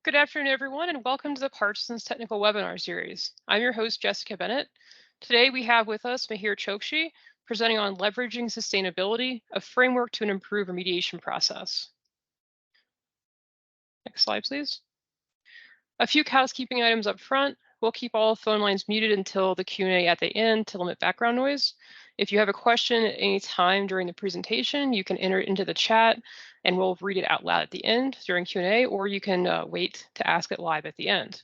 Good afternoon, everyone, and welcome to the Parsons Technical Webinar Series. I'm your host, Jessica Bennett. Today, we have with us Mihir Chokshi, presenting on leveraging sustainability, a framework to an improved remediation process. Next slide, please. A few housekeeping items up front. We'll keep all phone lines muted until the Q&A at the end to limit background noise. If you have a question at any time during the presentation, you can enter it into the chat and we'll read it out loud at the end during Q&A, or you can wait to ask it live at the end.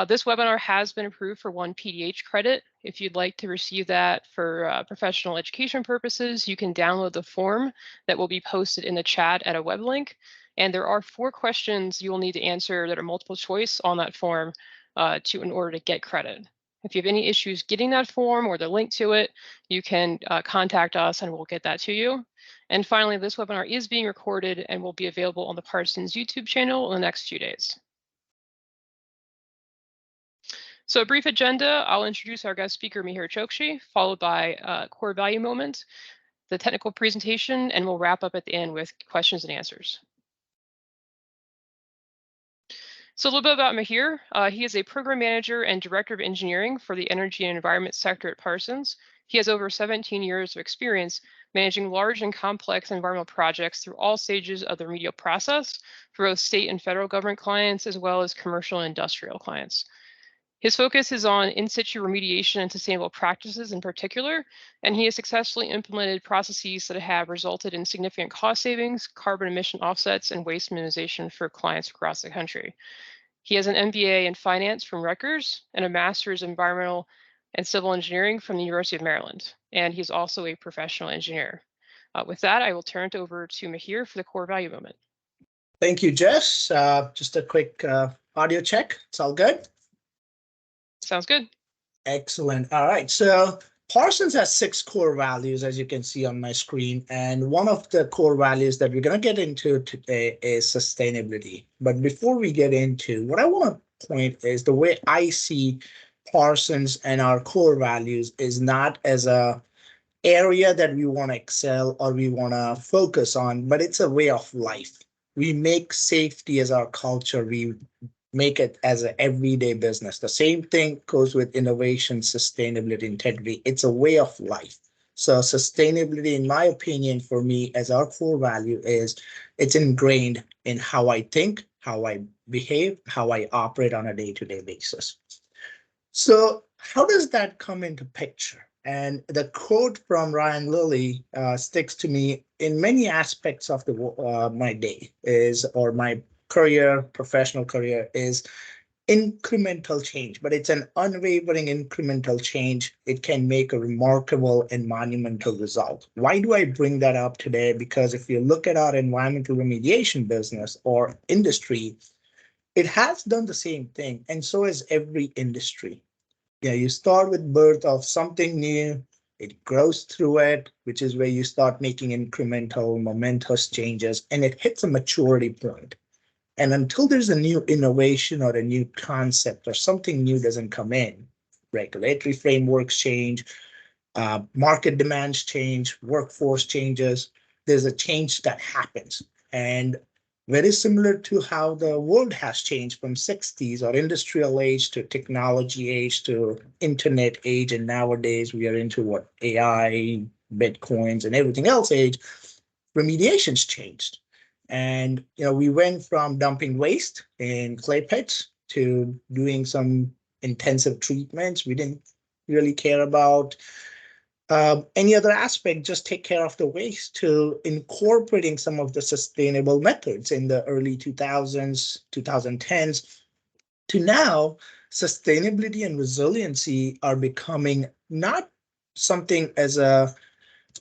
This webinar has been approved for 1 PDH credit. If you'd like to receive that for professional education purposes, you can download the form that will be posted in the chat at a web link. And there are 4 questions you will need to answer that are multiple choice on that form in order to get credit. If you have any issues getting that form or the link to it, you can contact us and we'll get that to you. And finally, this webinar is being recorded and will be available on the Parsons YouTube channel in the next few days. So a brief agenda, I'll introduce our guest speaker, Mihir Chokshi, followed by a core value moment, the technical presentation, and we'll wrap up at the end with questions and answers. So a little bit about Mihir. He is a program manager and director of engineering for the energy and environment sector at Parsons. He has over 17 years of experience managing large and complex environmental projects through all stages of the remedial process for both state and federal government clients, as well as commercial and industrial clients. His focus is on in situ remediation and sustainable practices in particular, and he has successfully implemented processes that have resulted in significant cost savings, carbon emission offsets, and waste minimization for clients across the country. He has an MBA in finance from Rutgers and a master's in environmental and civil engineering from the University of Maryland, and he's also a professional engineer. With that, I will turn it over to Mihir for the core value moment. Thank you, Jess. Just a quick audio check. It's all good? Sounds good. Excellent. All right. So Parsons has 6 core values, as you can see on my screen. And one of the core values that we're going to get into today is sustainability. But before we get into what I want to point is the way I see Parsons and our core values is not as a area that we want to excel or we want to focus on, but it's a way of life. We make safety as our culture. We make it as an everyday business. The same thing goes with innovation, sustainability, integrity. It's a way of life. So sustainability, in my opinion, for me as our core value is it's ingrained in how I think, how I behave, how I operate on a day-to-day basis. So how does that come into picture? And the quote from Ryan Lilly sticks to me in many aspects of my day or my career, professional career is incremental change, but it's an unwavering incremental change. It can make a remarkable and monumental result. Why do I bring that up today? Because if you look at our environmental remediation business or industry, it has done the same thing, and so has every industry. Yeah, you start with birth of something new, it grows through it, which is where you start making incremental, momentous changes, and it hits a maturity point. And until there's a new innovation or a new concept or something new doesn't come in, regulatory frameworks change, market demands change, workforce changes, there's a change that happens. And very similar to how the world has changed from 60s or industrial age to technology age to internet age. And nowadays we are into what AI, Bitcoins and everything else age, remediation's changed. And we went from dumping waste in clay pits to doing some intensive treatments. We didn't really care about any other aspect, just take care of the waste, to incorporating some of the sustainable methods in the early 2000s, 2010s, to now sustainability and resiliency are becoming not something as a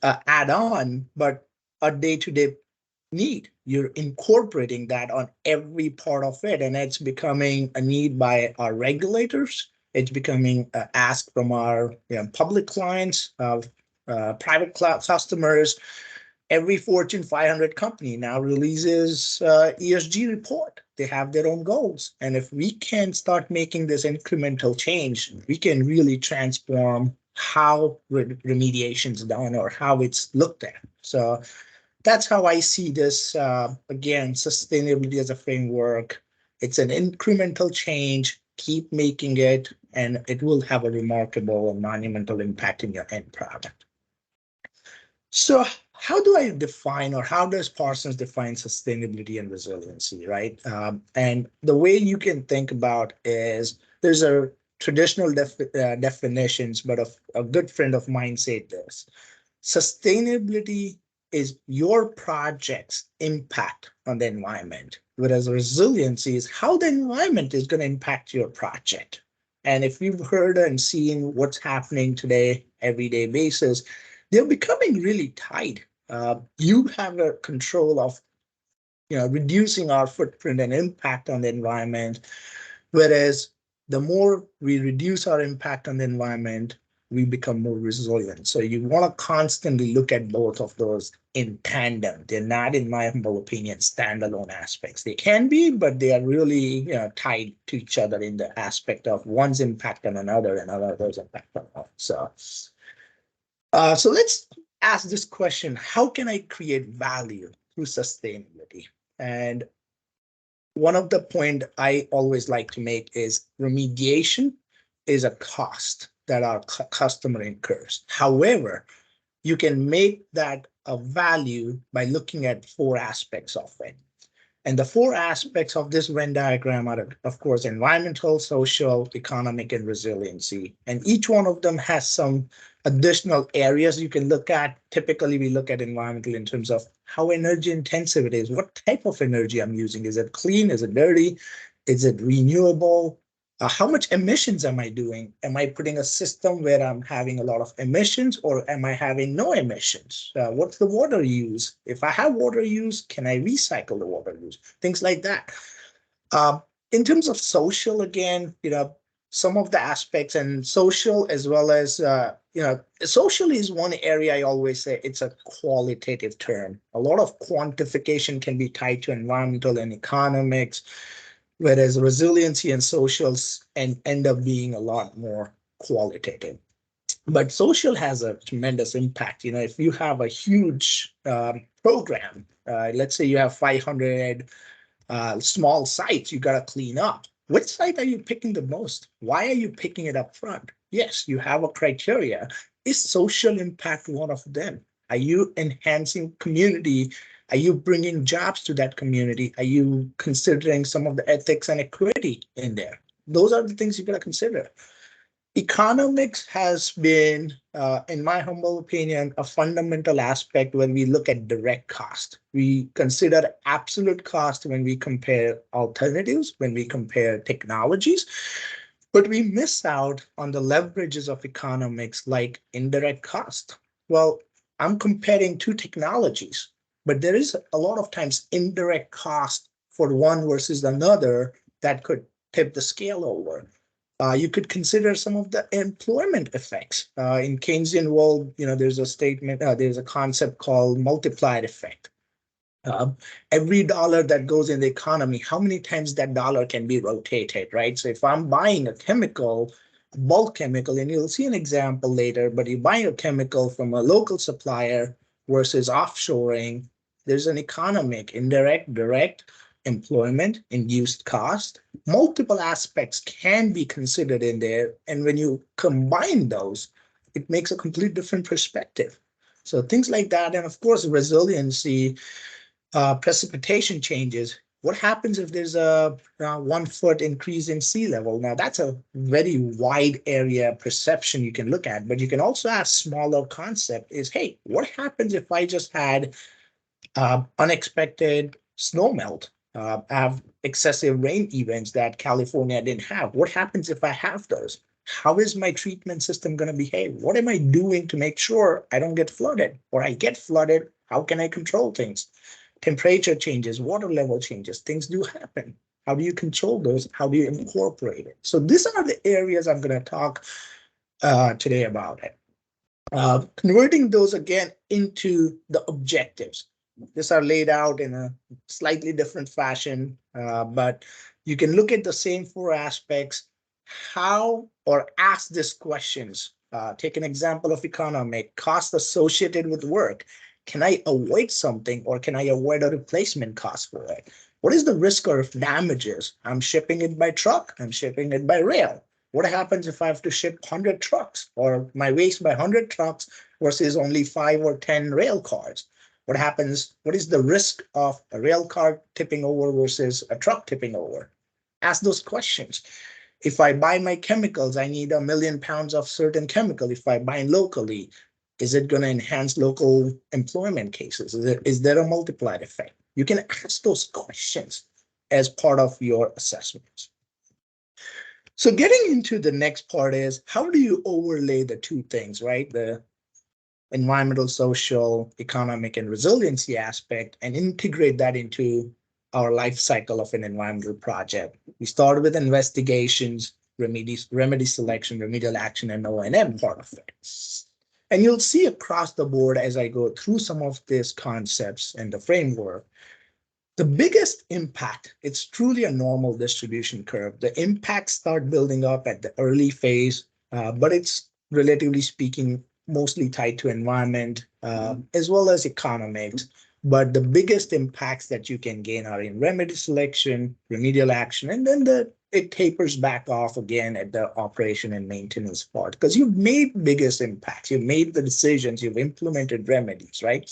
add-on, but a day-to-day need. You're incorporating that on every part of it, and it's becoming a need by our regulators. It's becoming an ask from our public clients, private customers. Every Fortune 500 company now releases ESG report. They have their own goals. And if we can start making this incremental change, we can really transform how remediation is done or how it's looked at. So that's how I see this. Again, sustainability as a framework, It's an incremental change. Keep making it, and it will have a remarkable and monumental impact in your end product. So how do I define, or how does Parsons define sustainability and resiliency, right? And the way you can think about is there's a traditional definitions, but a good friend of mine said this. Sustainability is your project's impact on the environment, whereas resiliency is how the environment is going to impact your project. And if you've heard and seen what's happening today, everyday basis, they're becoming really tight. You have a control of, reducing our footprint and impact on the environment, whereas the more we reduce our impact on the environment, we become more resilient. So you want to constantly look at both of those in tandem. They're not, in my humble opinion, standalone aspects. They can be, but they are really tied to each other in the aspect of one's impact on another and another's impact on one. So let's ask this question: how can I create value through sustainability? And one of the point I always like to make is remediation is a cost that our customer incurs. However, you can make that a value by looking at 4 aspects of it. And the 4 aspects of this Venn diagram are, of course, environmental, social, economic, and resiliency. And each one of them has some additional areas you can look at. Typically, we look at environmental in terms of how energy intensive it is, what type of energy I'm using. Is it clean? Is it dirty? Is it renewable? How much emissions am I doing? Am I putting a system where I'm having a lot of emissions, or am I having no emissions? What's the water use? If I have water use, can I recycle the water use? Things like that. In terms of social, again, some of the aspects and social as well as, social is one area I always say it's a qualitative term. A lot of quantification can be tied to environmental and economics, whereas resiliency and socials end up being a lot more qualitative. But social has a tremendous impact. If you have a huge program, let's say you have 500 small sites you got to clean up. Which site are you picking the most? Why are you picking it up front? Yes, you have a criteria. Is social impact one of them? Are you enhancing community? Are you bringing jobs to that community? Are you considering some of the ethics and equity in there? Those are the things you got to consider. Economics has been, in my humble opinion, a fundamental aspect when we look at direct cost. We consider absolute cost when we compare alternatives, when we compare technologies, but we miss out on the leverages of economics like indirect cost. Well, I'm comparing 2 technologies, but there is a lot of times indirect cost for one versus another that could tip the scale over. You could consider some of the employment effects. In Keynesian world, there's a statement, there's a concept called multiplier effect. Every dollar that goes in the economy, how many times that dollar can be rotated, right? So if I'm buying a chemical, a bulk chemical, and you'll see an example later, but you buy a chemical from a local supplier versus offshoring, there's an economic, indirect, direct, employment, induced cost. Multiple aspects can be considered in there. And when you combine those, it makes a complete different perspective. So things like that. And of course, resiliency, precipitation changes. What happens if there's a 1 foot increase in sea level? Now, that's a very wide area perception you can look at, but you can also ask smaller concept is, hey, what happens if I just had unexpected snow melt? Have excessive rain events that California didn't have. What happens if I have those? How is my treatment system going to behave? What am I doing to make sure I don't get flooded, or I get flooded? How can I control things? Temperature changes, water level changes, things do happen. How do you control those? How do you incorporate it? So these are the areas I'm going to talk today about it. Converting those again into the objectives. These are laid out in a slightly different fashion, but you can look at the same 4 aspects. How, or ask these questions. Take an example of economic cost associated with work. Can I avoid something, or can I avoid a replacement cost for it? What is the risk of damages? I'm shipping it by truck, I'm shipping it by rail. What happens if I have to ship 100 trucks or my waste by 100 trucks versus only 5 or 10 rail cars? What happens? What is the risk of a rail car tipping over versus a truck tipping over? Ask those questions. If I buy my chemicals, I need 1,000,000 pounds of certain chemical. If I buy locally, is it going to enhance local employment cases? Is there a multiplied effect? You can ask those questions as part of your assessments. So getting into the next part is, how do you overlay the two things, right? The environmental, social, economic, and resiliency aspect, and integrate that into our life cycle of an environmental project. We started with investigations, remedy selection, remedial action, and O&M part of it. And you'll see across the board as I go through some of these concepts and the framework, the biggest impact, it's truly a normal distribution curve. The impacts start building up at the early phase, but it's relatively speaking mostly tied to environment as well as economics. But the biggest impacts that you can gain are in remedy selection, remedial action, and then it tapers back off again at the operation and maintenance part, because you've made biggest impacts, you've made the decisions, you've implemented remedies, right?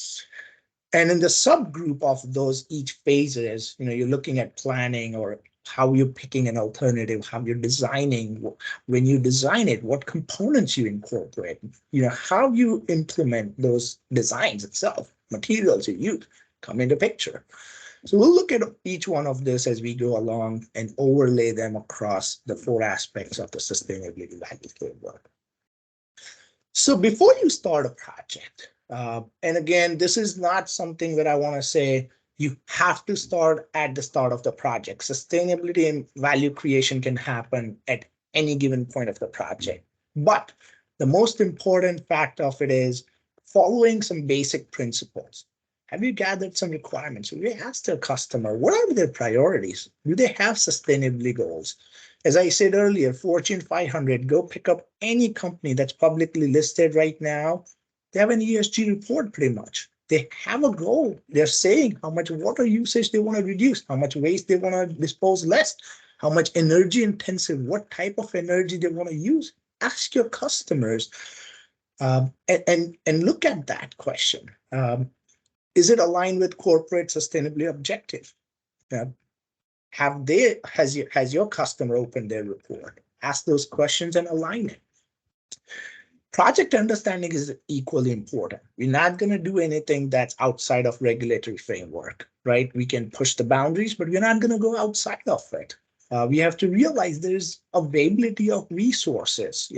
And in the subgroup of those each phases, you're looking at planning or how you're picking an alternative, how you're designing, when you design it, what components you incorporate, how you implement those designs itself, materials you use come into picture. So we'll look at each one of this as we go along and overlay them across the 4 aspects of the sustainability value framework. So before you start a project, and again, this is not something that I want to say you have to start at the start of the project. Sustainability and value creation can happen at any given point of the project. But the most important fact of it is following some basic principles. Have you gathered some requirements? Have you asked their customer, what are their priorities? Do they have sustainability goals? As I said earlier, Fortune 500, go pick up any company that's publicly listed right now. They have an ESG report pretty much. They have a goal. They're saying how much water usage they want to reduce, how much waste they want to dispose less, how much energy intensive, what type of energy they want to use. Ask your customers and look at that question. Is it aligned with corporate sustainability objective? Has your customer opened their report? Ask those questions and align it. Project understanding is equally important. We're not going to do anything that's outside of regulatory framework, right? We can push the boundaries, but we're not going to go outside of it. We have to realize there's availability of resources.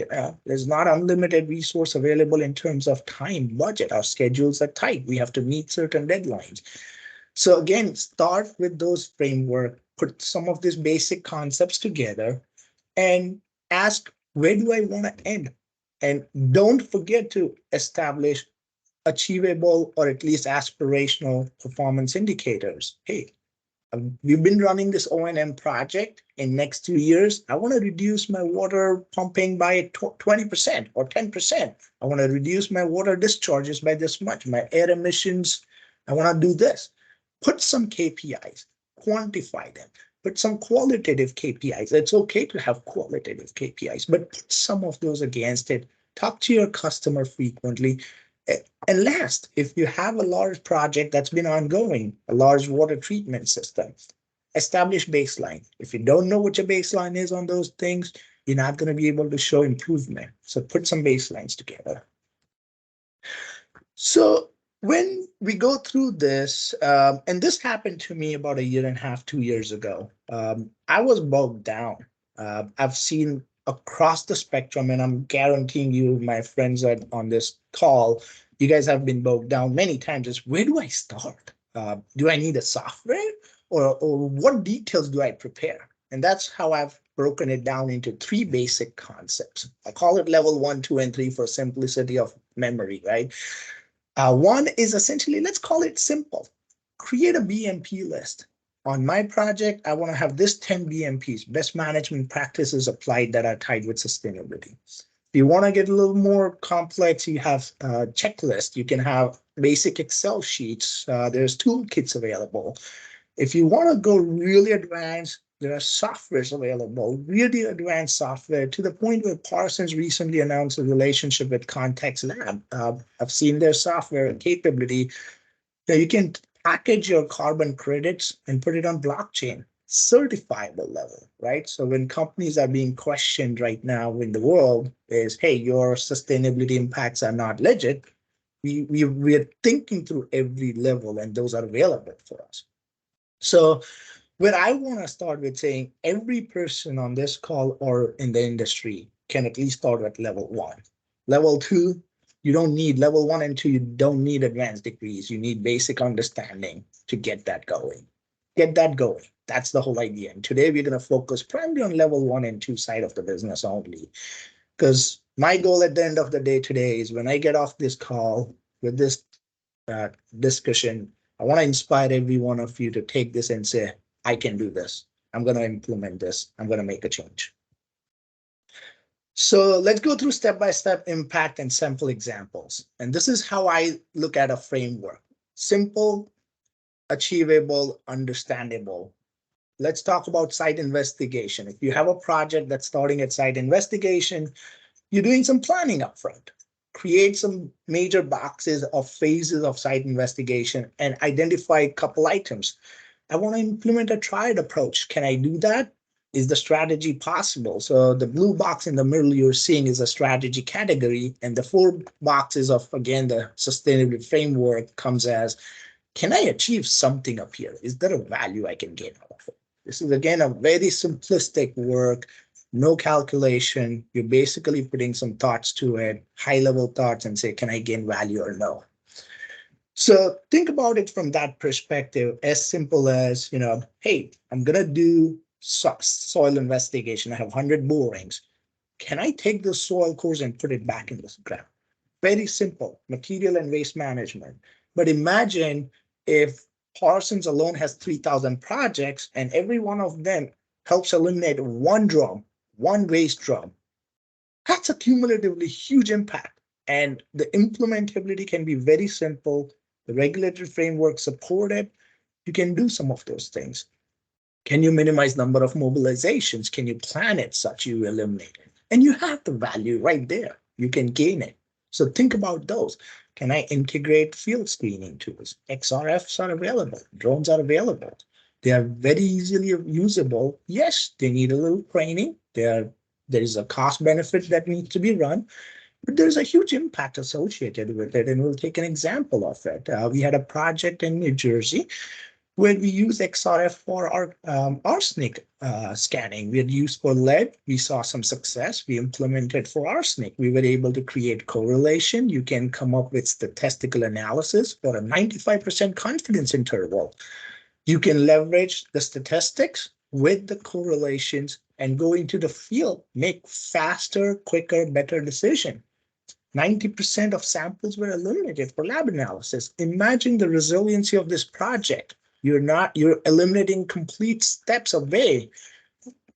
There's not unlimited resource available in terms of time, budget. Our schedules are tight. We have to meet certain deadlines. So again, start with those framework, put some of these basic concepts together and ask, where do I want to end? And don't forget to establish achievable or at least aspirational performance indicators. Hey, we've been running this O&M project. In next 2 years, I want to reduce my water pumping by 20% or 10%. I want to reduce my water discharges by this much. My air emissions, I want to do this. Put some KPIs, quantify them. Put some qualitative KPIs. It's okay to have qualitative KPIs, but put some of those against it. Talk to your customer frequently. And last, if you have a large project that's been ongoing, a large water treatment system, establish baseline. If you don't know what your baseline is on those things, you're not going to be able to show improvement. So put some baselines together. So when we go through this, and this happened to me about 1.5 years, 2 years ago, I was bogged down. I've seen across the spectrum, and I'm guaranteeing you, my friends on this call, you guys have been bogged down many times. Is where do I start? Do I need a software, or what details do I prepare? And that's how I've broken it down into 3 basic concepts. I call it level 1, 2, and 3 for simplicity of memory, right? One is essentially, let's call it simple. Create a BMP list. On my project, I want to have this 10 BMPs, best management practices applied that are tied with sustainability. If you want to get a little more complex, you have a checklist. You can have basic Excel sheets. There's toolkits available. If you want to go really advanced, there are softwares available, really advanced software, to the point where Parsons recently announced a relationship with Context Lab. I've seen their software capability that you can package your carbon credits and put it on blockchain, certifiable level, right? So when companies are being questioned right now in the world is, hey, your sustainability impacts are not legit, we're thinking through every level, and those are available for us. So where I want to start with saying every person on this call or in the industry can at least start at level 1. Level 2, you don't need level 1 and 2, you don't need advanced degrees. You need basic understanding to get that going. Get that going. That's the whole idea. And today we're going to focus primarily on level 1 and 2 side of the business only. Because my goal at the end of the day today is when I get off this call with this discussion, I want to inspire every one of you to take this and say, I can do this. I'm going to implement this. I'm going to make a change. So let's go through step-by-step impact and sample examples. And this is how I look at a framework. Simple, achievable, understandable. Let's talk about site investigation. If you have a project that's starting at site investigation, you're doing some planning upfront. Create some major boxes of phases of site investigation and identify a couple items. I want to implement a triad approach. Can I do that? Is the strategy possible? So the blue box in the middle you're seeing is a strategy category, and the 4 boxes of, again, the sustainability framework comes as, can I achieve something up here? Is there a value I can gain out of it? This is, again, a very simplistic work, no calculation. You're basically putting some thoughts to it, high-level thoughts, and say, can I gain value or no? So think about it from that perspective, as simple as, hey, I'm going to do soil investigation. I have 100 borings. Can I take the soil cores and put it back in the ground? Very simple, material and waste management. But imagine if Parsons alone has 3,000 projects and every one of them helps eliminate 1 drum, 1 waste drum. That's a cumulatively huge impact. And the implementability can be very simple. The regulatory framework support it. You can do some of those things. Can you minimize number of mobilizations? Can you plan it such you eliminate it? And you have the value right there. You can gain it. So think about those. Can I integrate field screening tools? XRFs are available. Drones are available. They are very easily usable. Yes, they need a little training. There is a cost benefit that needs to be run. But there's a huge impact associated with it, and we'll take an example of it. We had a project in New Jersey where we use XRF for our arsenic scanning. We had used for lead. We saw some success. We implemented for arsenic. We were able to create correlation. You can come up with statistical analysis for a 95% confidence interval. You can leverage the statistics with the correlations and go into the field, make faster, quicker, better decision. 90% of samples were eliminated for lab analysis. Imagine the resiliency of this project. You're eliminating complete steps away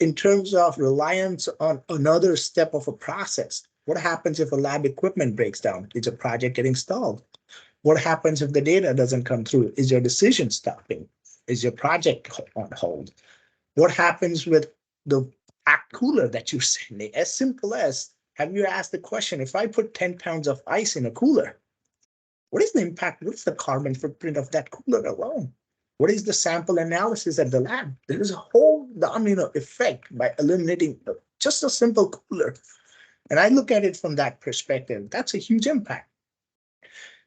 in terms of reliance on another step of a process. What happens if a lab equipment breaks down? Is a project getting stalled? What happens if the data doesn't come through? Is your decision stopping? Is your project on hold? What happens with the packed cooler that you're sending? As simple as, have you asked the question, if I put 10 pounds of ice in a cooler, what is the impact? What's the carbon footprint of that cooler alone? What is the sample analysis at the lab? There is a whole domino effect by eliminating just a simple cooler. And I look at it from that perspective. That's a huge impact.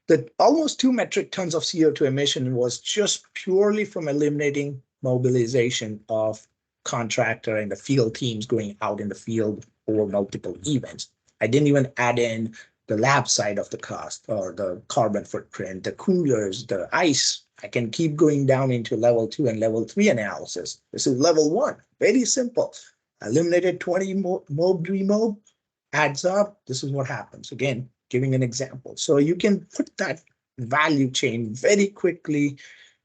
The almost 2 metric tons of CO2 emission was just purely from eliminating mobilization of contractor and the field teams going out in the field or multiple events. I didn't even add in the lab side of the cost or the carbon footprint, the coolers, the ice. I can keep going down into level 2 and level 3 analysis. This is level 1, very simple. Eliminated 20 mob, remob, adds up. This is what happens. Again, giving an example. So you can put that value chain very quickly.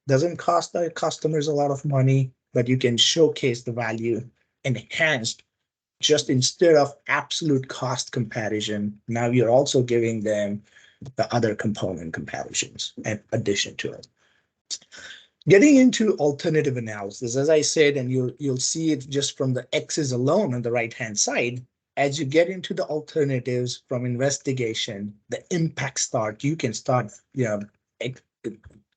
Doesn't cost the customers a lot of money, but you can showcase the value enhanced just instead of absolute cost comparison. Now you're also giving them the other component comparisons in addition to it. Getting into alternative analysis, as I said, and you'll see it just from the X's alone on the right-hand side. As you get into the alternatives from investigation, the impact you can start,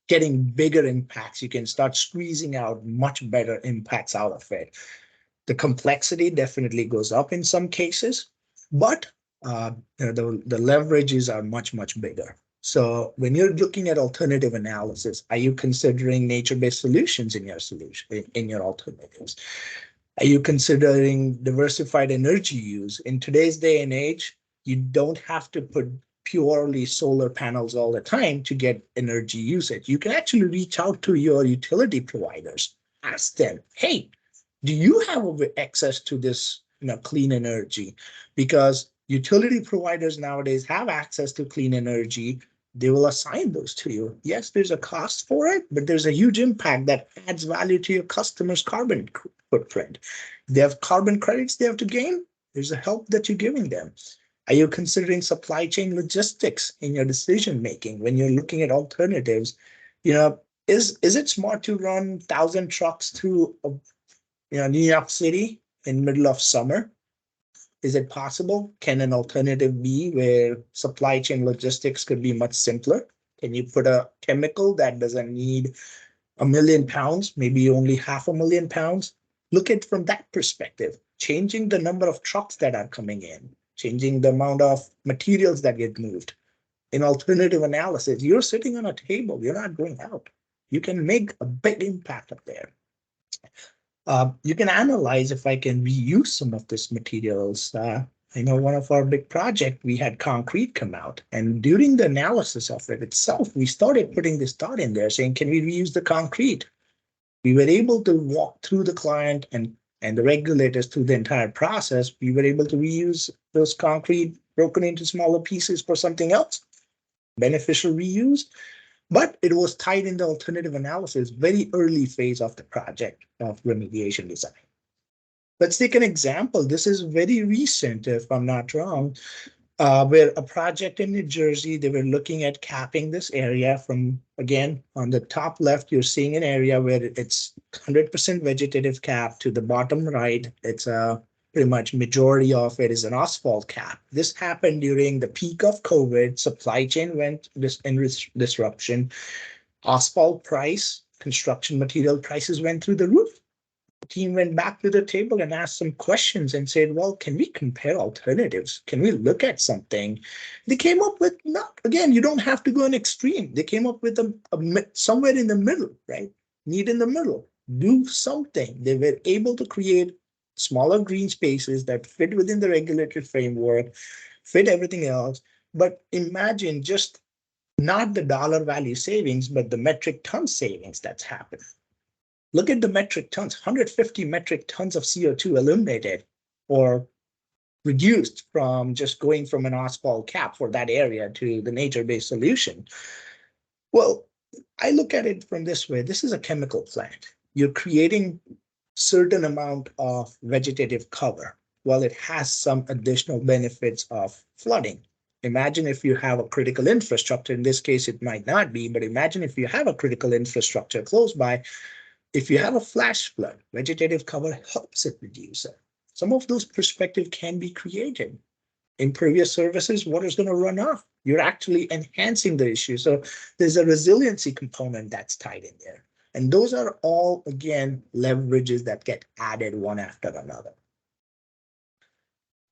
getting bigger impacts. You can start squeezing out much better impacts out of it. The complexity definitely goes up in some cases, but the leverages are much, much bigger. So when you're looking at alternative analysis, are you considering nature-based solutions in your in your alternatives? Are you considering diversified energy use? In today's day and age, you don't have to put purely solar panels all the time to get energy usage. You can actually reach out to your utility providers, ask them, hey, do you have access to this clean energy? Because utility providers nowadays have access to clean energy. They will assign those to you. Yes, there's a cost for it, but there's a huge impact that adds value to your customer's carbon footprint. They have carbon credits they have to gain. There's a help that you're giving them. Are you considering supply chain logistics in your decision making when you're looking at alternatives? Is it smart to run 1,000 trucks through New York City in middle of summer? Is it possible? Can an alternative be where supply chain logistics could be much simpler? Can you put a chemical that doesn't need 1,000,000 pounds, maybe only 500,000 pounds? Look at it from that perspective, changing the number of trucks that are coming in, changing the amount of materials that get moved. In alternative analysis, you're sitting on a table, you're not going out. You can make a big impact up there. You can analyze if I can reuse some of these materials. I know one of our big project, we had concrete come out, and during the analysis of it itself, we started putting this thought in there saying, can we reuse the concrete? We were able to walk through the client and the regulators through the entire process. We were able to reuse those concrete broken into smaller pieces for something else, beneficial reuse. But it was tied in the alternative analysis, very early phase of the project of remediation design. Let's take an example. This is very recent, if I'm not wrong, where a project in New Jersey, they were looking at capping this area from, again, on the top left, you're seeing an area where it's 100% vegetative cap. To the bottom right, it's a pretty much majority of it is an asphalt cap. This happened during the peak of COVID. Supply chain went in disruption. Asphalt price, construction material prices went through the roof. The team went back to the table and asked some questions and said, well, can we compare alternatives? Can we look at something? They came up with, not, again, you don't have to go an extreme. They came up with somewhere in the middle, right? Meet in the middle. Do something. They were able to create smaller green spaces that fit within the regulatory framework, fit everything else. But imagine just not the dollar value savings, but the metric ton savings that's happened. Look at the metric tons, 150 metric tons of CO2 eliminated or reduced from just going from an asphalt cap for that area to the nature-based solution. Well, I look at it from this way. This is a chemical plant. You're creating certain amount of vegetative cover. Well, it has some additional benefits of flooding. Imagine if you have a critical infrastructure. In this case, it might not be, but imagine if you have a critical infrastructure close by. If you have a flash flood, vegetative cover helps it reduce it. Some of those perspectives can be created. Impervious surfaces, water's going to run off. You're actually enhancing the issue. So there's a resiliency component that's tied in there. And those are all, again, leverages that get added one after another.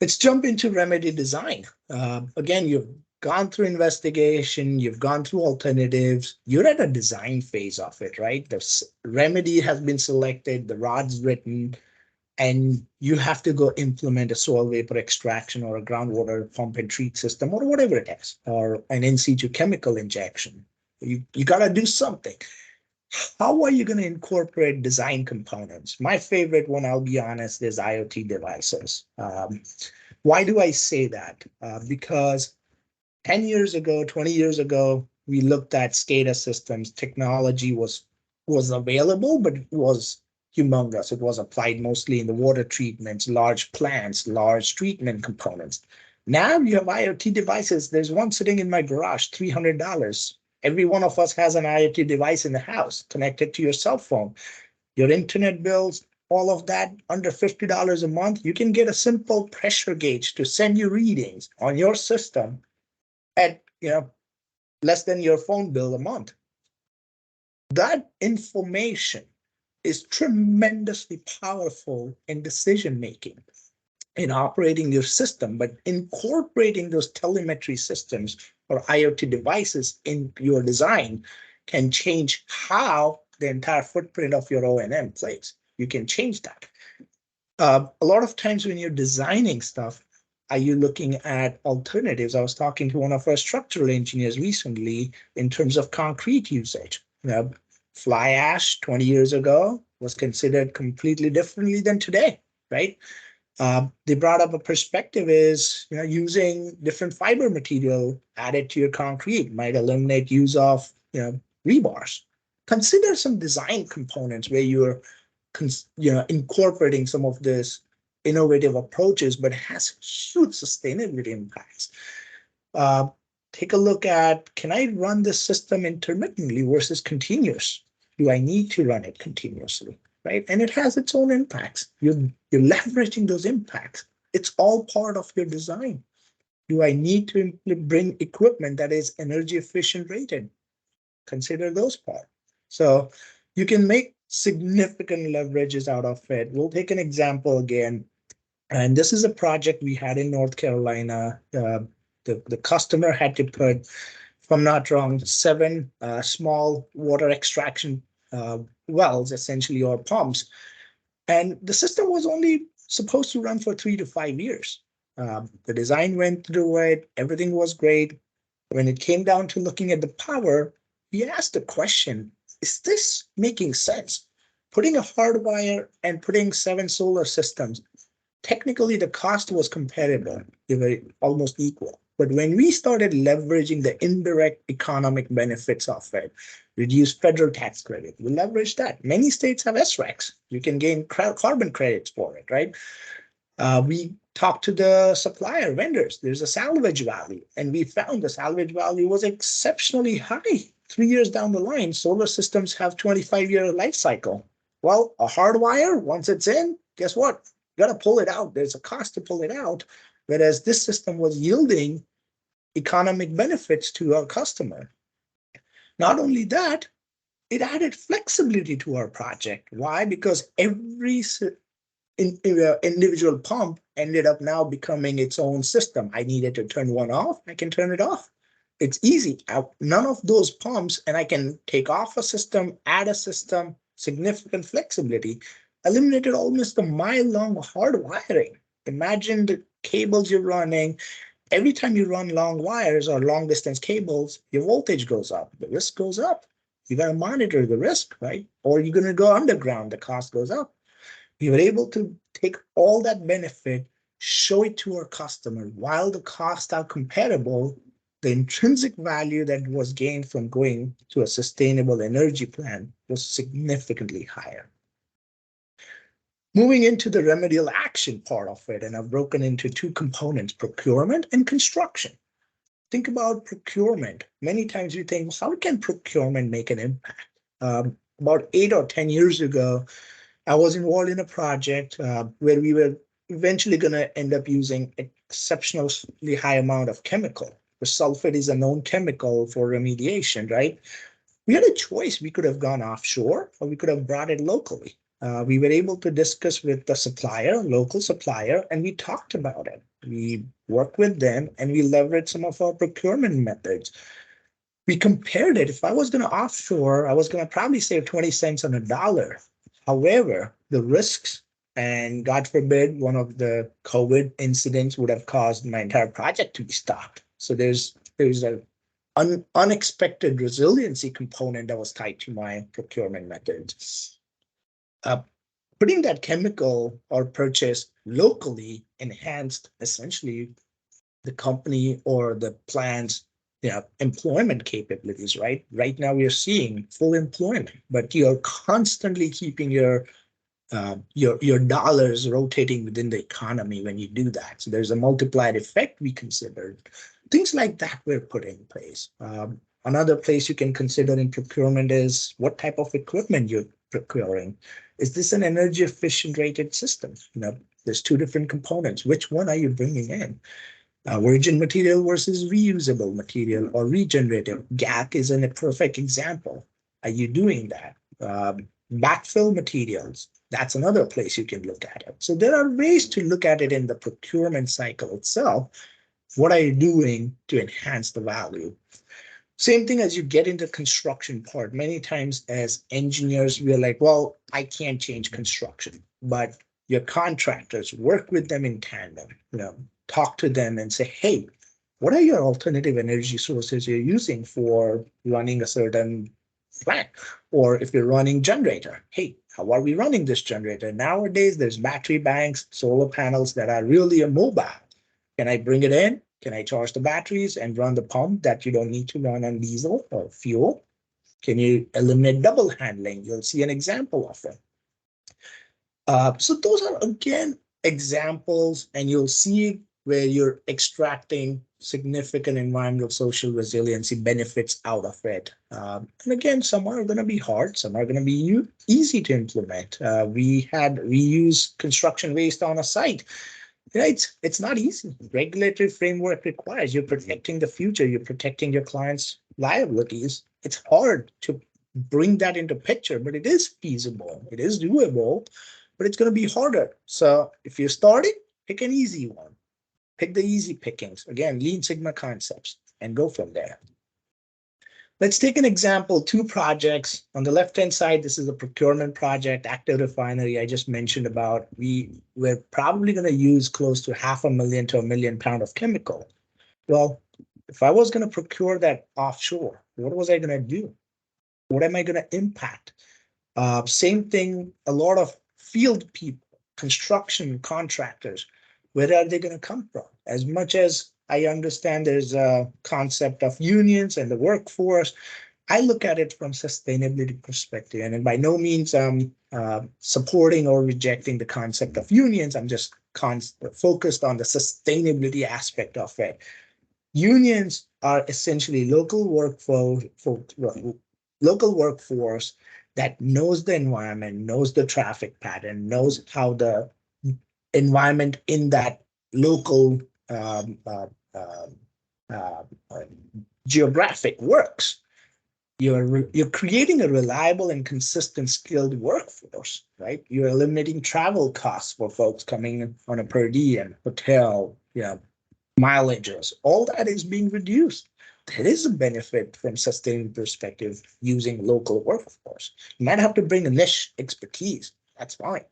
Let's jump into remedy design. Again, you've gone through investigation, you've gone through alternatives, you're at a design phase of it, right? The remedy has been selected, the rod's written, and you have to go implement a soil vapor extraction or a groundwater pump and treat system or whatever it is, or an in situ chemical injection. You got to do something. How are you going to incorporate design components? My favorite one, I'll be honest, is IoT devices. Why do I say that? Because 10 years ago, 20 years ago, we looked at SCADA systems. Technology was available, but it was humongous. It was applied mostly in the water treatments, large plants, large treatment components. Now you have IoT devices. There's one sitting in my garage, $300. Every one of us has an IoT device in the house connected to your cell phone. Your internet bills, all of that under $50 a month, you can get a simple pressure gauge to send you readings on your system at less than your phone bill a month. That information is tremendously powerful in decision making, in operating your system, but incorporating those telemetry systems or IoT devices in your design can change how the entire footprint of your O&M plays. You can change that. A lot of times when you're designing stuff, are you looking at alternatives? I was talking to one of our structural engineers recently in terms of concrete usage. Fly ash 20 years ago was considered completely differently than today, right? They brought up a perspective is using different fiber material added to your concrete might eliminate use of rebars. Consider some design components where you're incorporating some of this innovative approaches, but has huge sustainability impacts. Take a look at, can I run this system intermittently versus continuous? Do I need to run it continuously? Right? And it has its own impacts. You're leveraging those impacts. It's all part of your design. Do I need to bring equipment that is energy efficient rated? Consider those parts. So you can make significant leverages out of it. We'll take an example again. And this is a project we had in North Carolina. The customer had to put, if I'm not wrong, 7 small water extraction wells, essentially, or pumps. And the system was only supposed to run for 3 to 5 years. The design went through it. Everything was great. When it came down to looking at the power, we asked the question, is this making sense? Putting a hardwire and putting 7 solar systems, technically the cost was comparable. They were almost equal. But when we started leveraging the indirect economic benefits of it, reduced federal tax credit, we leveraged that. Many states have SRECs. You can gain carbon credits for it, right? We talked to the supplier vendors. There's a salvage value, and we found the salvage value was exceptionally high. 3 years down the line, solar systems have 25-year life cycle. Well, a hardwire, once it's in, guess what? You got to pull it out. There's a cost to pull it out. Whereas this system was yielding economic benefits to our customer. Not only that, it added flexibility to our project. Why? Because every individual pump ended up now becoming its own system. I needed to turn one off, I can turn it off. It's easy. None of those pumps, and I can take off a system, add a system, significant flexibility, eliminated almost a mile-long hard wiring. Imagine the cables you're running. Every time you run long wires or long distance cables, your voltage goes up, the risk goes up. You got to monitor the risk, right? Or you're going to go underground, the cost goes up. We were able to take all that benefit, show it to our customer. While the costs are comparable, the intrinsic value that was gained from going to a sustainable energy plan was significantly higher. Moving into the remedial action part of it, and I've broken into 2 components, procurement and construction. Think about procurement. Many times you think, how can procurement make an impact? About 8 or 10 years ago, I was involved in a project where we were eventually going to end up using exceptionally high amount of chemical. The sulfate is a known chemical for remediation, right? We had a choice. We could have gone offshore or we could have brought it locally. We were able to discuss with the supplier, local supplier, and we talked about it. We worked with them and we leveraged some of our procurement methods. We compared it. If I was going to offshore, I was going to probably save 20 cents on a dollar. However, the risks, and God forbid, one of the COVID incidents would have caused my entire project to be stopped. So there's an unexpected resiliency component that was tied to my procurement methods. Putting that chemical or purchase locally enhanced essentially the company or the plant's employment capabilities, right? Right now we are seeing full employment, but you're constantly keeping your dollars rotating within the economy when you do that. So there's a multiplied effect we considered. Things like that were put in place. Another place you can consider in procurement is what type of equipment you're procuring. Is this an energy efficient rated system? There's two different components. Which one are you bringing in? Virgin material versus reusable material or regenerative. GAC is a perfect example. Are you doing that? Backfill materials. That's another place you can look at it. So there are ways to look at it in the procurement cycle itself. What are you doing to enhance the value? Same thing as you get into construction part. Many times as engineers, we're like, well, I can't change construction, but your contractors, work with them in tandem, talk to them and say, hey, what are your alternative energy sources you're using for running a certain plant? Or if you're running generator, hey, how are we running this generator? Nowadays, there's battery banks, solar panels that are really mobile. Can I bring it in? Can I charge the batteries and run the pump that you don't need to run on diesel or fuel? Can you eliminate double handling? You'll see an example of it. So those are, again, examples, and you'll see where you're extracting significant environmental social resiliency benefits out of it. And again, some are going to be hard, some are going to be easy to implement. We had reuse construction waste on a site. It's not easy. Regulatory framework requires you're protecting the future, you're protecting your clients' liabilities. It's hard to bring that into picture, but it is feasible, it is doable, but it's going to be harder. So if you're starting, pick an easy one. Pick the easy pickings. Again, Lean Sigma concepts, and go from there. Let's take an example, 2 projects. On the left-hand side, this is a procurement project, active refinery I just mentioned about. We're probably going to use close to 500,000 to 1 million pounds of chemical. Well, if I was going to procure that offshore, what was I going to do? What am I going to impact? Same thing, a lot of field people, construction contractors, where are they going to come from? As much as I understand there's a concept of unions and the workforce, I look at it from sustainability perspective. And by no means I'm supporting or rejecting the concept of unions. I'm just focused on the sustainability aspect of it. Unions are essentially local workforce that knows the environment, knows the traffic pattern, knows how the environment in that local geographic works. You're creating a reliable and consistent skilled workforce, right? You're eliminating travel costs for folks coming on a per diem, hotel, mileages. All that is being reduced. There is a benefit from sustainable perspective using local workforce. You might have to bring a niche expertise. That's fine.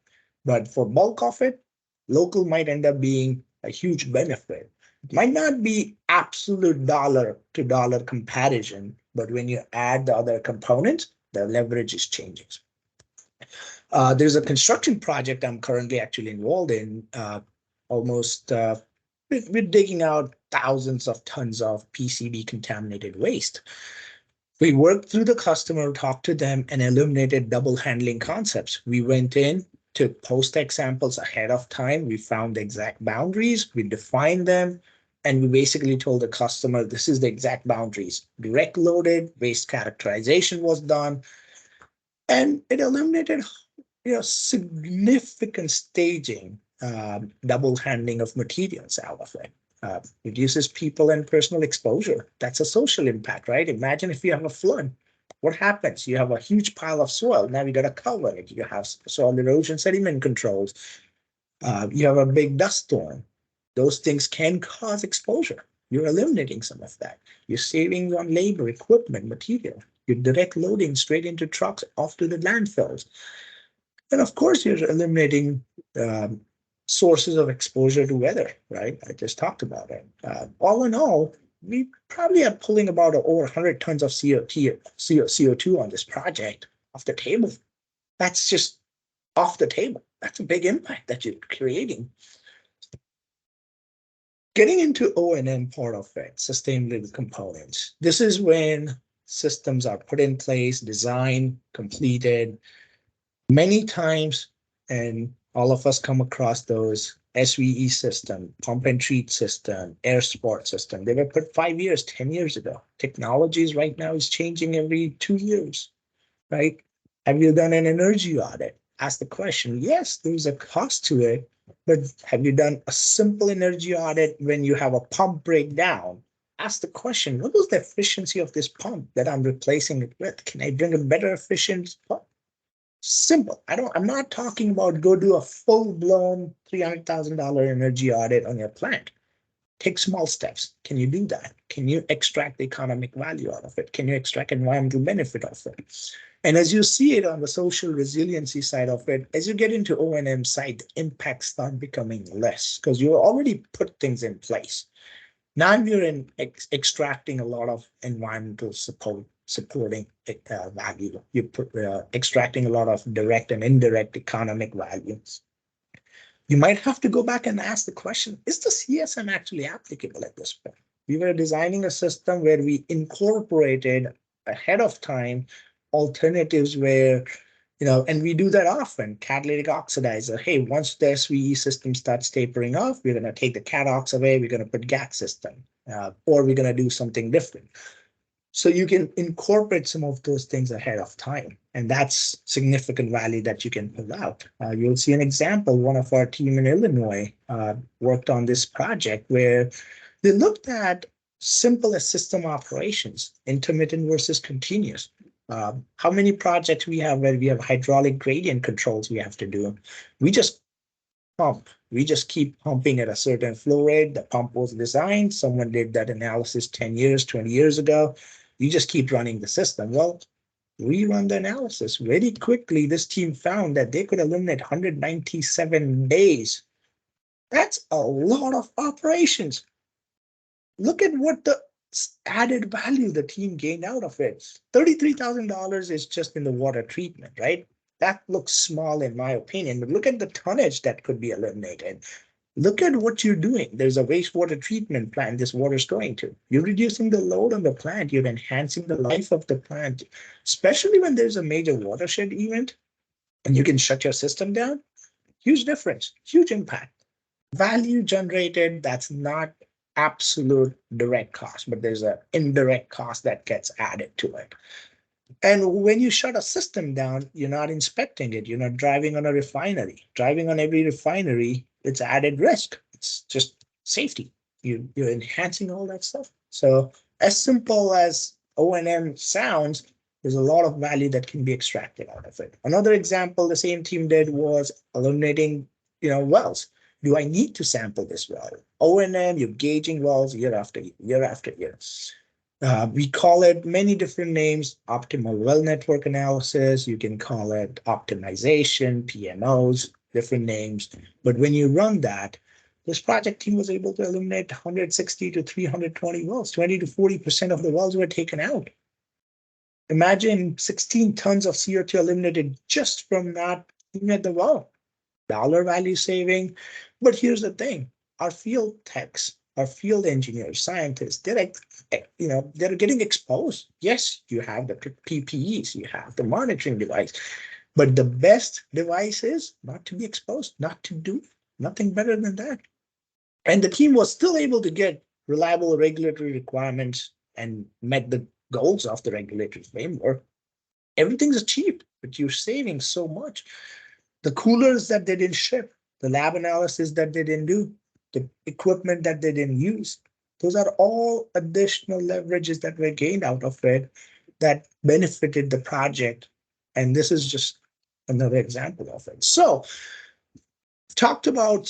But for bulk of it, local might end up being a huge benefit. It might not be absolute dollar to dollar comparison, but when you add the other components, the leverage is changing. There's a construction project I'm currently actually involved in. We're digging out thousands of tons of PCB contaminated waste. We worked through the customer, talked to them, and eliminated double handling concepts. We went in, took post-tech samples ahead of time. We found the exact boundaries, we defined them, and we basically told the customer, this is the exact boundaries. Direct loaded, waste characterization was done, and it eliminated significant staging, double handling of materials out of it. Reduces people and personal exposure. That's a social impact, right? Imagine if you have a flood. What happens? You have a huge pile of soil. Now you got to cover it. You have soil erosion sediment controls. You have a big dust storm. Those things can cause exposure. You're eliminating some of that. You're saving on labor, equipment, material. You're direct loading straight into trucks off to the landfills. And of course, you're eliminating sources of exposure to weather, right? I just talked about it. All in all, we probably are pulling about over 100 tons of CO2 on this project off the table. That's just off the table. That's a big impact that you're creating. Getting into O&M part of it, sustainability components. This is when systems are put in place, designed, completed. Many times, and all of us come across those, SVE system, pump and treat system, air support system. They were put 5 years, 10 years ago. Technologies right now is changing every 2 years, right? Have you done an energy audit? Ask the question. Yes, there's a cost to it, but have you done a simple energy audit when you have a pump breakdown? Ask the question, what was the efficiency of this pump that I'm replacing it with? Can I bring a better efficient pump? Simple. I'm not talking about go do a full-blown $300,000 energy audit on your plant. Take small steps. Can you do that? Can you extract the economic value out of it? Can you extract environmental benefit of it? And as you see it on the social resiliency side of it, as you get into O&M side, the impacts start becoming less because you already put things in place. Now you're extracting a lot of environmental supporting value. You're extracting a lot of direct and indirect economic values. You might have to go back and ask the question, is the CSM actually applicable at this point? We were designing a system where we incorporated ahead of time alternatives where, and we do that often, catalytic oxidizer. Hey, once the SVE system starts tapering off, we're going to take the CATOX away, we're going to put GAC system, or we're going to do something different. So you can incorporate some of those things ahead of time, and that's significant value that you can pull out. You'll see an example. One of our team in Illinois worked on this project where they looked at simple as system operations, intermittent versus continuous. How many projects we have where we have hydraulic gradient controls we have to do? We just pump. We just keep pumping at a certain flow rate. The pump was designed. Someone did that analysis 10 years, 20 years ago. You just keep running the system. Well, we run the analysis very quickly. This team found that they could eliminate 197 days. That's a lot of operations. Look at what the added value the team gained out of it. $33,000 is just in the water treatment, right? That looks small in my opinion, but look at the tonnage that could be eliminated. Look at what you're doing. There's a wastewater treatment plant this water is going to. You're reducing the load on the plant. You're enhancing the life of the plant, especially when there's a major watershed event and you can shut your system down. Huge difference, huge impact. Value generated, that's not absolute direct cost, but there's an indirect cost that gets added to it. And when you shut a system down, you're not inspecting it. You're not driving on a refinery. Driving on every refinery, it's added risk. It's just safety. You're enhancing all that stuff. So as simple as O&M sounds, there's a lot of value that can be extracted out of it. Another example the same team did was eliminating, wells. Do I need to sample this well? O&M, you're gauging wells year after year after year. We call it many different names, optimal well network analysis. You can call it optimization, PMOs, different names. But when you run that, this project team was able to eliminate 160 to 320 wells. 20 to 40% of the wells were taken out. Imagine 16 tons of CO2 eliminated just from not looking at the well. Dollar value saving. But here's the thing, our field techs, our field engineers, scientists, they're getting exposed. Yes, you have the PPEs, you have the monitoring device, but the best device is not to be exposed, not to do nothing better than that. And the team was still able to get reliable regulatory requirements and met the goals of the regulatory framework. Everything's achieved, but you're saving so much. The coolers that they didn't ship, the lab analysis that they didn't do, the equipment that they didn't use, those are all additional leverages that were gained out of it that benefited the project. And this is just another example of it. So talked about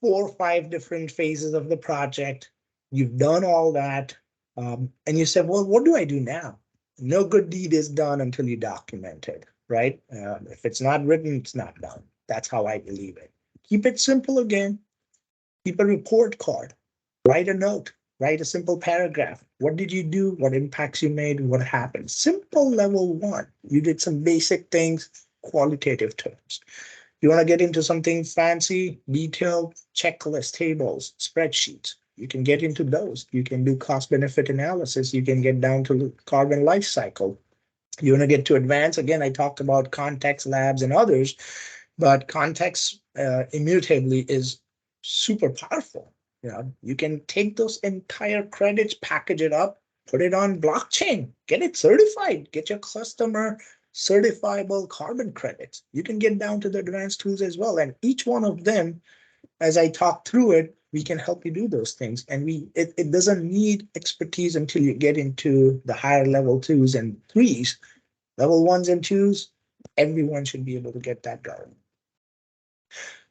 4 or 5 different phases of the project. You've done all that. And you said, well, what do I do now? No good deed is done until you document it, right? If it's not written, it's not done. That's how I believe it. Keep it simple again. Keep a report card. Write a note. Write a simple paragraph. What did you do? What impacts you made? What happened? Simple level 1. You did some basic things, qualitative terms. You want to get into something fancy, detailed, checklist tables, spreadsheets. You can get into those. You can do cost benefit analysis. You can get down to carbon life cycle. You want to get to advanced. Again, I talked about context labs and others, but context immutably is super powerful. You can take those entire credits, package it up, put it on blockchain, get it certified, get your customer certifiable carbon credits. You can get down to the advanced tools as well. And each one of them, as I talk through it, we can help you do those things. And it doesn't need expertise until you get into the higher level 2s and 3s. Level 1s and 2s, everyone should be able to get that going.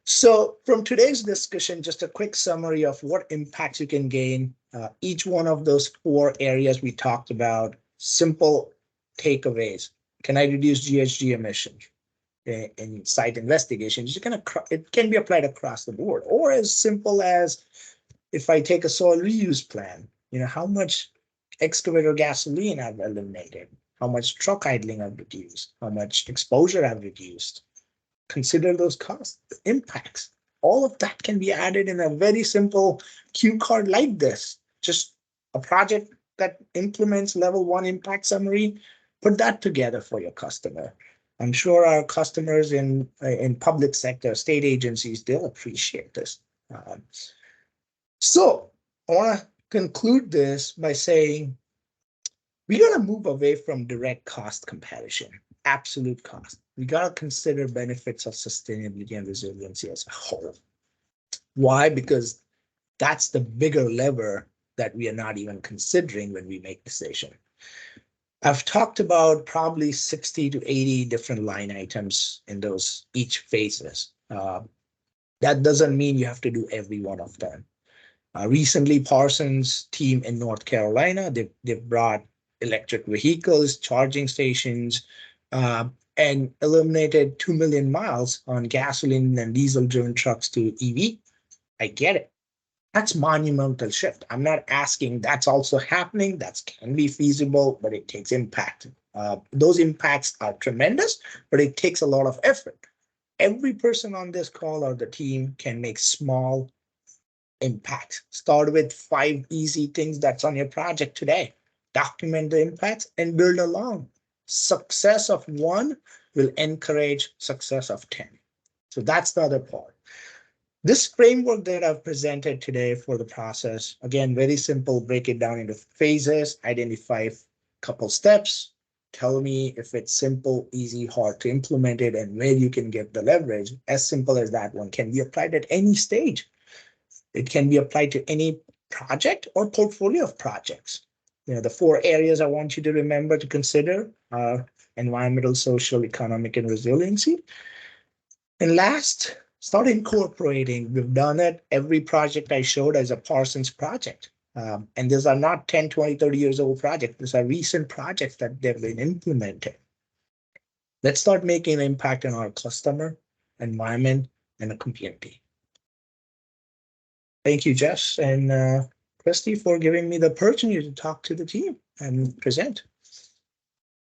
So from today's discussion, just a quick summary of what impacts you can gain. Each one of those 4 areas we talked about, simple takeaways. Can I reduce GHG emissions? In site investigations, it can be applied across the board, or as simple as if I take a soil reuse plan, how much excavator gasoline I've eliminated, how much truck idling I've reduced, how much exposure I've reduced. Consider those costs, impacts. All of that can be added in a very simple cue card like this. Just a project that implements level 1 impact summary, put that together for your customer. I'm sure our customers in public sector, state agencies, they'll appreciate this. So I want to conclude this by saying we got to move away from direct cost comparison, absolute cost. We got to consider benefits of sustainability and resiliency as a whole. Why? Because that's the bigger lever that we are not even considering when we make decision. I've talked about probably 60 to 80 different line items in those each phases. That doesn't mean you have to do every one of them. Recently, Parsons' team in North Carolina, they've brought electric vehicles, charging stations, and eliminated 2 million miles on gasoline and diesel-driven trucks to EV. I get it. That's monumental shift. I'm not asking that's also happening. That can be feasible, but it takes impact. Those impacts are tremendous, but it takes a lot of effort. Every person on this call or the team can make small impacts. Start with 5 easy things that's on your project today. Document the impacts and build along. Success of 1 will encourage success of 10. So that's the other part. This framework that I've presented today for the process, again, very simple, break it down into phases, identify a couple steps, tell me if it's simple, easy, hard to implement it, and where you can get the leverage. As simple as that one can be applied at any stage. It can be applied to any project or portfolio of projects. The 4 areas I want you to remember to consider are environmental, social, economic, and resiliency. And last, start incorporating. We've done it. Every project I showed as a Parsons project. And these are not 10, 20, 30 years old projects. These are recent projects that they've been implemented. Let's start making an impact on our customer, environment, and the community. Thank you, Jess and Christy, for giving me the opportunity to talk to the team and present.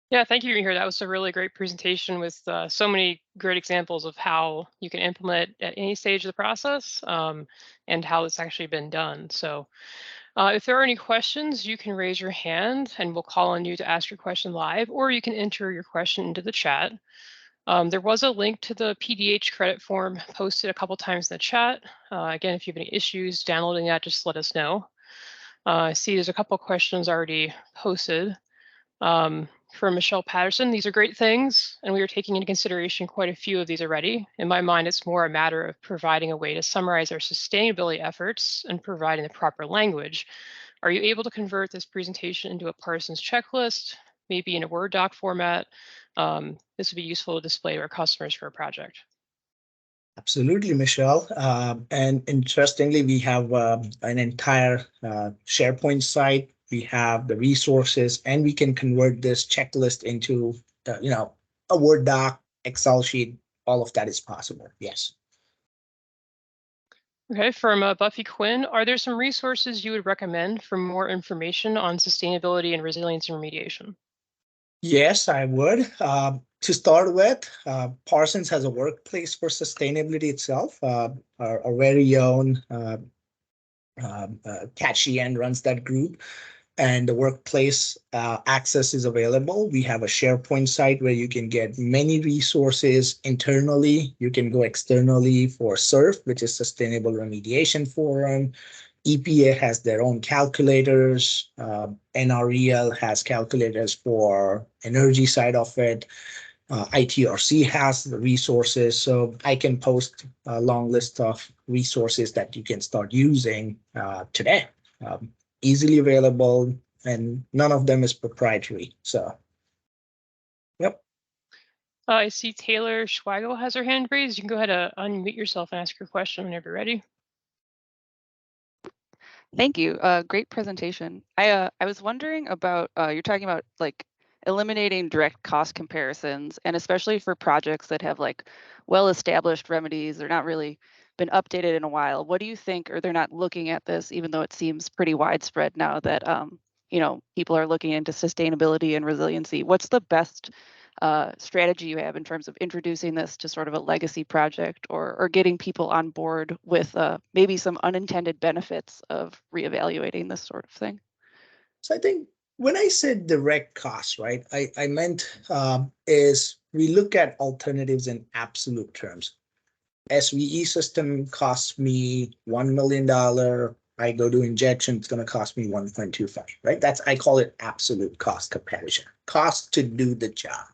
Yeah, thank you, Mihir. That was a really great presentation with so many great examples of how you can implement at any stage of the process and how it's actually been done. So if there are any questions, you can raise your hand and we'll call on you to ask your question live, or you can enter your question into the chat. There was a link to the PDH credit form posted a couple times in the chat. Again, if you have any issues downloading that, just let us know. I see there's a couple questions already posted. From Michelle Patterson, these are great things, and we are taking into consideration quite a few of these already. In my mind, it's more a matter of providing a way to summarize our sustainability efforts and providing the proper language. Are you able to convert this presentation into a Parsons checklist, maybe in a Word doc format? This would be useful to display to our customers for a project. Absolutely, Michelle. And interestingly, we have an entire SharePoint site. We have the resources, and we can convert this checklist into, a Word doc, Excel sheet. All of that is possible. Yes. Okay, from Buffy Quinn, are there some resources you would recommend for more information on sustainability and resilience and remediation? Yes, I would. To start with, Parsons has a workplace for sustainability itself. Our very own Kat Sheehan runs that group. and the workplace access is available. We have a SharePoint site where you can get many resources internally. You can go externally for SURF, which is Sustainable Remediation Forum. EPA has their own calculators. NREL has calculators for energy side of it. ITRC has the resources. So I can post a long list of resources that you can start using today. Easily available, and none of them is proprietary. So, yep. I see Taylor Schweigel has her hand raised. You can go ahead and unmute yourself and ask your question whenever you're ready. Thank you. Great presentation. I was wondering about, you're talking about like eliminating direct cost comparisons, and especially for projects that have like well-established remedies, they're not really been updated in a while. What do you think, or they're not looking at this, even though it seems pretty widespread now that people are looking into sustainability and resiliency? What's the best strategy you have in terms of introducing this to sort of a legacy project, or getting people on board with maybe some unintended benefits of reevaluating this sort of thing? So I think when I said direct costs, right, I meant is we look at alternatives in absolute terms. SVE system costs me $1 million. I go to injection, it's going to cost me 1.25, right? I call it absolute cost comparison, cost to do the job.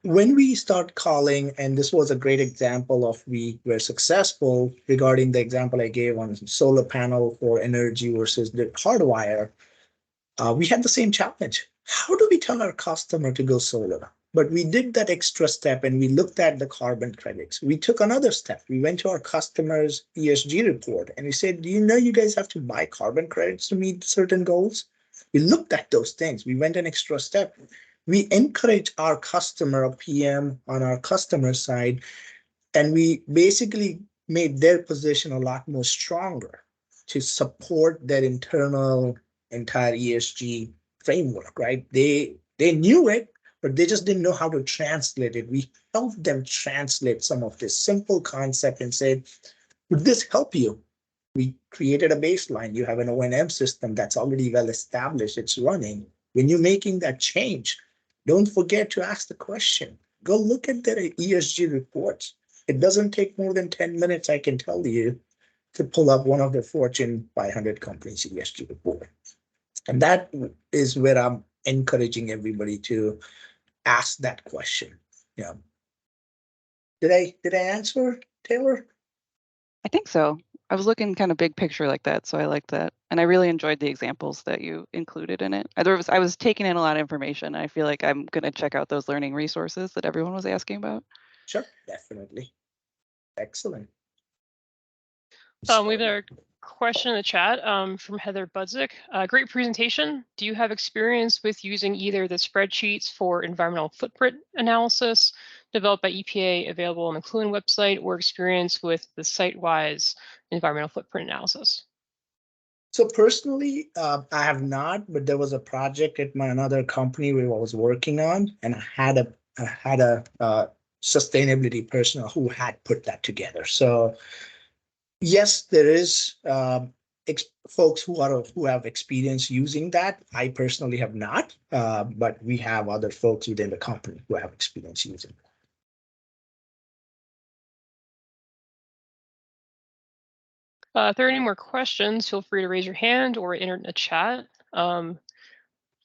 When we start calling, and this was a great example of we were successful regarding the example I gave on solar panel for energy versus the hardwire, we had the same challenge. How do we tell our customer to go solar? But we did that extra step and we looked at the carbon credits. We took another step. We went to our customers' ESG report and we said, do you know you guys have to buy carbon credits to meet certain goals? We looked at those things. We went an extra step. We encourage our customer, a PM on our customer side, and we basically made their position a lot more stronger to support their entire ESG framework, right? They knew it, but they just didn't know how to translate it. We helped them translate some of this simple concept and said, would this help you? We created a baseline. You have an O&M system that's already well established. It's running. When you're making that change, don't forget to ask the question. Go look at their ESG reports. It doesn't take more than 10 minutes, I can tell you, to pull up one of the Fortune 500 companies' ESG report. And that is where I'm encouraging everybody to ask that question. Yeah. Did I answer, Taylor? I think so. I was looking kind of big picture like that, so I liked that. And I really enjoyed the examples that you included in it. I was taking in a lot of information. I feel like I'm going to check out those learning resources that everyone was asking about. Sure, definitely. Excellent. We have another question in the chat from Heather Budzik. Great presentation. Do you have experience with using either the spreadsheets for environmental footprint analysis developed by EPA available on the Cluin website, or experience with the site-wise environmental footprint analysis? So personally, I have not, but there was a project at my another company where I was working on, and I had a sustainability person who had put that together. So yes, there is folks who have experience using that. I personally have not, but we have other folks within the company who have experience using it. If there are any more questions, feel free to raise your hand or enter in the chat.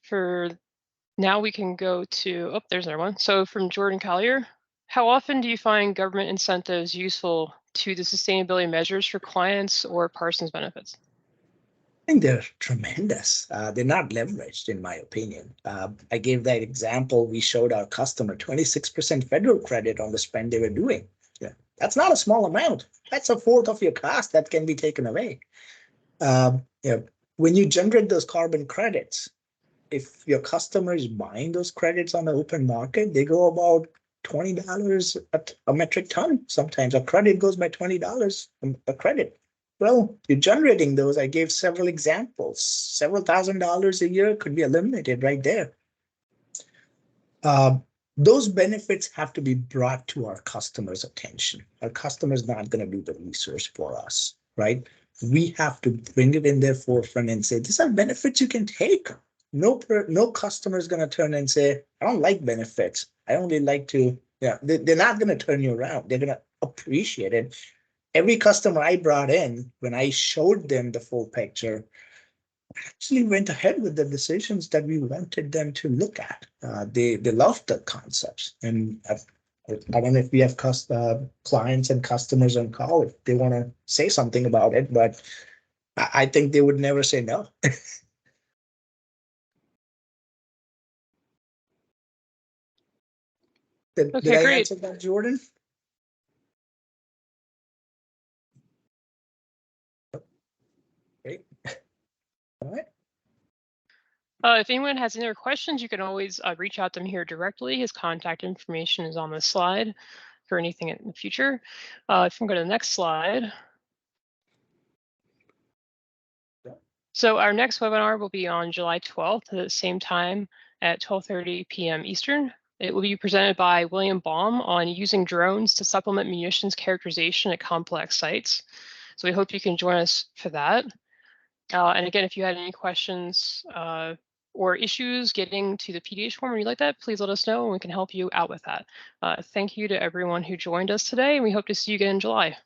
For now, we can go to, oh, there's another one. So from Jordan Collier, how often do you find government incentives useful to the sustainability measures for clients or Parsons benefits? I think they're tremendous. They're not leveraged, in my opinion. I gave that example. We showed our customer 26% federal credit on the spend they were doing. Yeah, that's not a small amount. That's a fourth of your cost that can be taken away. When you generate those carbon credits, if your customer is buying those credits on the open market, they go about $20 a metric ton. Sometimes a credit goes by $20 a credit. Well, you're generating those. I gave several examples. Several $1,000s a year could be eliminated right there. Those benefits have to be brought to our customers' attention. Our customer's not going to do the research for us, right? we have to bring it in their forefront and say, these are benefits you can take. No customer is going to turn and say, I don't like benefits. I only like to, yeah, they're not going to turn you around. They're going to appreciate it. Every customer I brought in, when I showed them the full picture, actually went ahead with the decisions that we wanted them to look at. They loved the concepts. And I don't know if we have clients and customers on call if they want to say something about it, but I think they would never say no. Did Okay, I great. answer that, Jordan? Great. All right. If anyone has any other questions, you can always reach out to him here directly. His contact information is on the slide for anything in the future. If we can go to the next slide. So our next webinar will be on July 12th at the same time at 12:30 p.m. Eastern. It will be presented by William Baum on using drones to supplement munitions characterization at complex sites. So we hope you can join us for that. And again, if you had any questions or issues getting to the PDH form or anything like that, please let us know and we can help you out with that. Thank you to everyone who joined us today, and we hope to see you again in July.